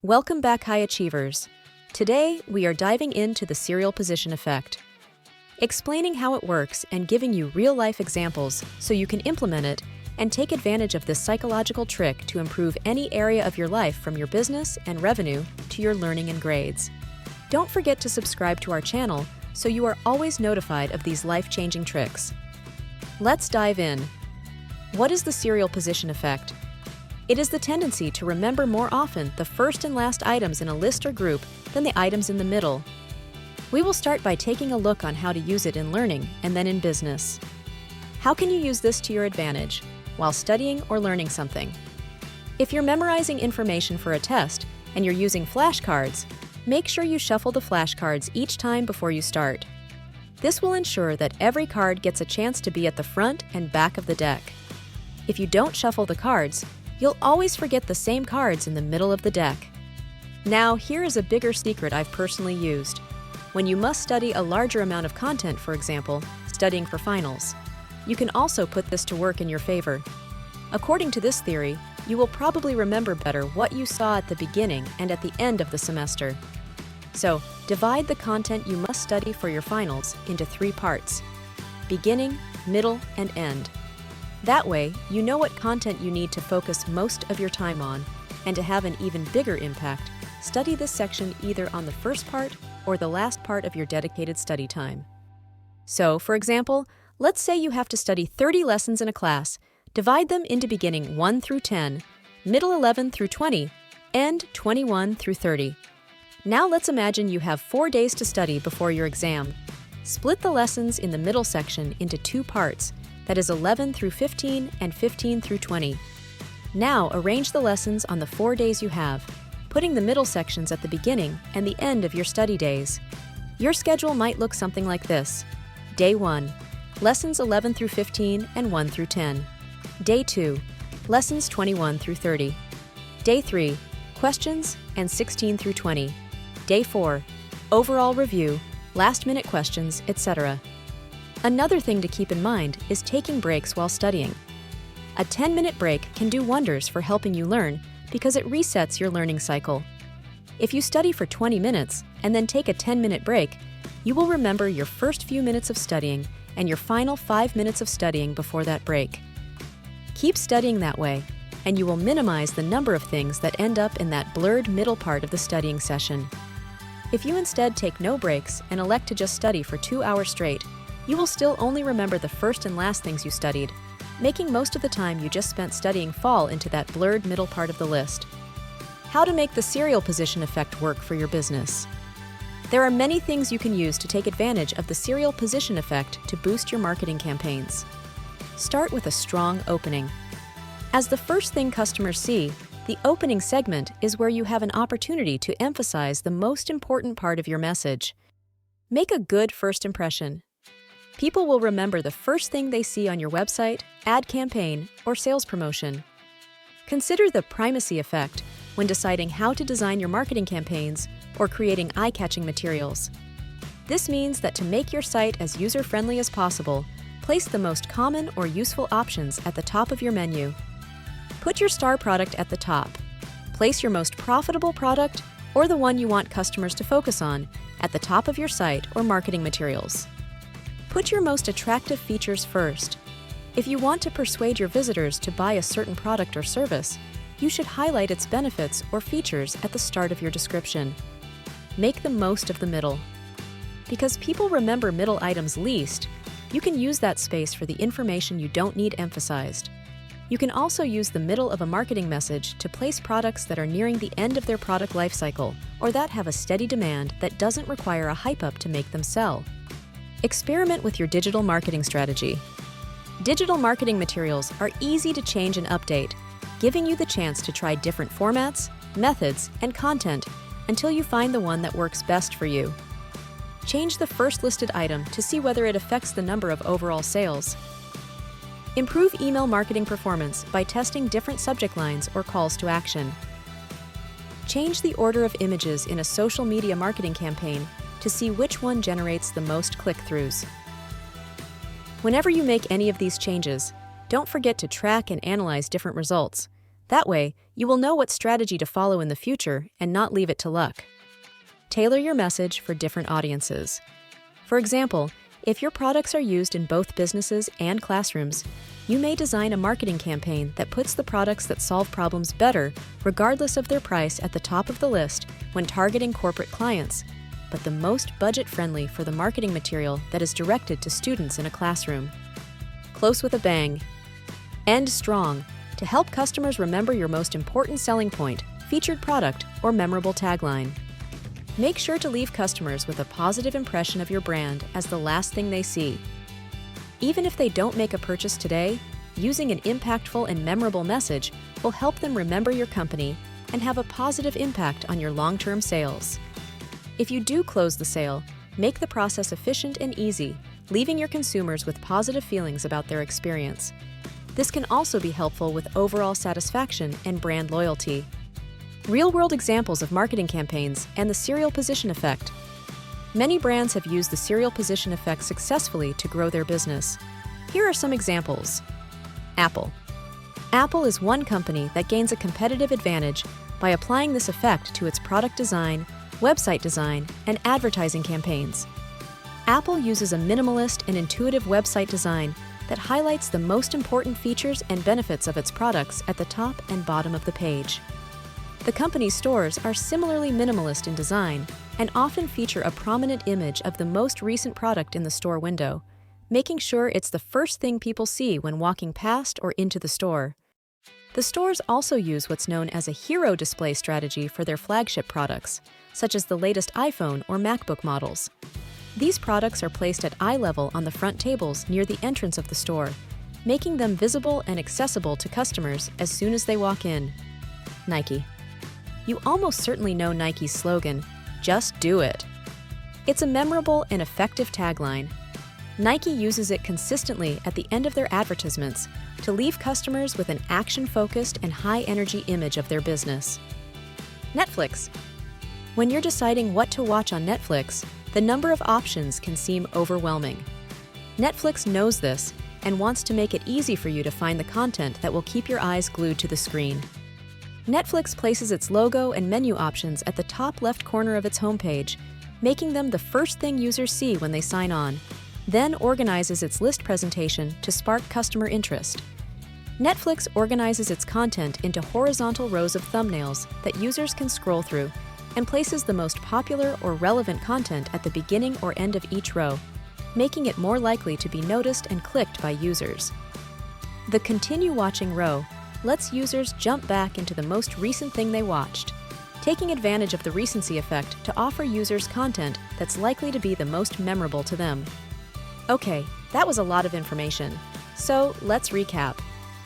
Welcome back, high achievers. Today, we are diving into the serial position effect, explaining how it works and giving you real-life examples so you can implement it and take advantage of this psychological trick to improve any area of your life, from your business and revenue to your learning and grades. Don't forget to subscribe to our channel so you are always notified of these life-changing tricks. Let's dive in. What is the serial position effect? It is the tendency to remember more often the first and last items in a list or group than the items in the middle. We will start by taking a look on how to use it in learning and then in business. How can you use this to your advantage while studying or learning something? If you're memorizing information for a test and you're using flashcards, make sure you shuffle the flashcards each time before you start. This will ensure that every card gets a chance to be at the front and back of the deck. If you don't shuffle the cards, you'll always forget the same cards in the middle of the deck. Now, here is a bigger secret I've personally used. When you must study a larger amount of content, for example, studying for finals, you can also put this to work in your favor. According to this theory, you will probably remember better what you saw at the beginning and at the end of the semester. So, divide the content you must study for your finals into 3 parts: beginning, middle, and end. That way, you know what content you need to focus most of your time on, and to have an even bigger impact, study this section either on the first part or the last part of your dedicated study time. So, for example, let's say you have to study 30 lessons in a class. Divide them into beginning 1 through 10, middle 11 through 20, end 21 through 30. Now let's imagine you have 4 days to study before your exam. Split the lessons in the middle section into 2 parts, that is 11 through 15 and 15 through 20. Now arrange the lessons on the 4 days you have, putting the middle sections at the beginning and the end of your study days. Your schedule might look something like this. Day 1, lessons 11 through 15 and 1 through 10. Day 2, lessons 21 through 30. Day 3, questions and 16 through 20. Day 4, overall review, last-minute questions, etc. Another thing to keep in mind is taking breaks while studying. A 10-minute break can do wonders for helping you learn because it resets your learning cycle. If you study for 20 minutes and then take a 10-minute break, you will remember your first few minutes of studying and your final 5 minutes of studying before that break. Keep studying that way, and you will minimize the number of things that end up in that blurred middle part of the studying session. If you instead take no breaks and elect to just study for 2 hours straight, you will still only remember the first and last things you studied, making most of the time you just spent studying fall into that blurred middle part of the list. How to make the serial position effect work for your business? There are many things you can use to take advantage of the serial position effect to boost your marketing campaigns. Start with a strong opening. As the first thing customers see, the opening segment is where you have an opportunity to emphasize the most important part of your message. Make a good first impression. People will remember the first thing they see on your website, ad campaign, or sales promotion. Consider the primacy effect when deciding how to design your marketing campaigns or creating eye-catching materials. This means that to make your site as user-friendly as possible, place the most common or useful options at the top of your menu. Put your star product at the top. Place your most profitable product, or the one you want customers to focus on, at the top of your site or marketing materials. Put your most attractive features first. If you want to persuade your visitors to buy a certain product or service, you should highlight its benefits or features at the start of your description. Make the most of the middle. Because people remember middle items least, you can use that space for the information you don't need emphasized. You can also use the middle of a marketing message to place products that are nearing the end of their product lifecycle or that have a steady demand that doesn't require a hype-up to make them sell. Experiment with your digital marketing strategy. Digital marketing materials are easy to change and update, giving you the chance to try different formats, methods, and content until you find the one that works best for you. Change the first listed item to see whether it affects the number of overall sales. Improve email marketing performance by testing different subject lines or calls to action. Change the order of images in a social media marketing campaign to see which one generates the most click-throughs. Whenever you make any of these changes, don't forget to track and analyze different results. That way, you will know what strategy to follow in the future and not leave it to luck. Tailor your message for different audiences. For example, if your products are used in both businesses and classrooms, you may design a marketing campaign that puts the products that solve problems better, regardless of their price, at the top of the list when targeting corporate clients, but the most budget-friendly for the marketing material that is directed to students in a classroom. Close with a bang. End strong to help customers remember your most important selling point, featured product, or memorable tagline. Make sure to leave customers with a positive impression of your brand as the last thing they see. Even if they don't make a purchase today, using an impactful and memorable message will help them remember your company and have a positive impact on your long-term sales. If you do close the sale, make the process efficient and easy, leaving your consumers with positive feelings about their experience. This can also be helpful with overall satisfaction and brand loyalty. Real-world examples of marketing campaigns and the serial position effect. Many brands have used the serial position effect successfully to grow their business. Here are some examples. Apple. Apple is one company that gains a competitive advantage by applying this effect to its product design, website design, and advertising campaigns. Apple uses a minimalist and intuitive website design that highlights the most important features and benefits of its products at the top and bottom of the page. The company's stores are similarly minimalist in design and often feature a prominent image of the most recent product in the store window, making sure it's the first thing people see when walking past or into the store. The stores also use what's known as a hero display strategy for their flagship products, such as the latest iPhone or MacBook models. These products are placed at eye level on the front tables near the entrance of the store, making them visible and accessible to customers as soon as they walk in. Nike. You almost certainly know Nike's slogan, "Just do it." It's a memorable and effective tagline. Nike uses it consistently at the end of their advertisements to leave customers with an action-focused and high-energy image of their business. Netflix. When you're deciding what to watch on Netflix, the number of options can seem overwhelming. Netflix knows this and wants to make it easy for you to find the content that will keep your eyes glued to the screen. Netflix places its logo and menu options at the top left corner of its homepage, making them the first thing users see when they sign on, then organizes its list presentation to spark customer interest. Netflix organizes its content into horizontal rows of thumbnails that users can scroll through and places the most popular or relevant content at the beginning or end of each row, making it more likely to be noticed and clicked by users. The Continue Watching row lets users jump back into the most recent thing they watched, taking advantage of the recency effect to offer users content that's likely to be the most memorable to them. Okay, that was a lot of information. So let's recap.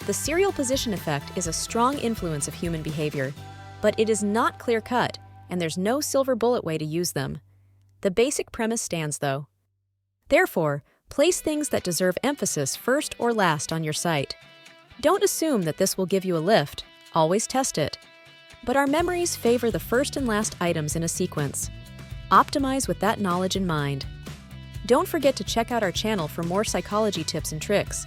The serial position effect is a strong influence of human behavior, but it is not clear-cut, and there's no silver bullet way to use them. The basic premise stands, though. Therefore, place things that deserve emphasis first or last on your site. Don't assume that this will give you a lift, always test it. But our memories favor the first and last items in a sequence. Optimize with that knowledge in mind. Don't forget to check out our channel for more psychology tips and tricks.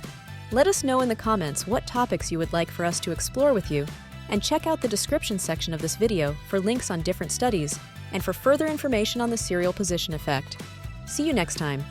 Let us know in the comments what topics you would like for us to explore with you, and check out the description section of this video for links on different studies and for further information on the serial position effect. See you next time.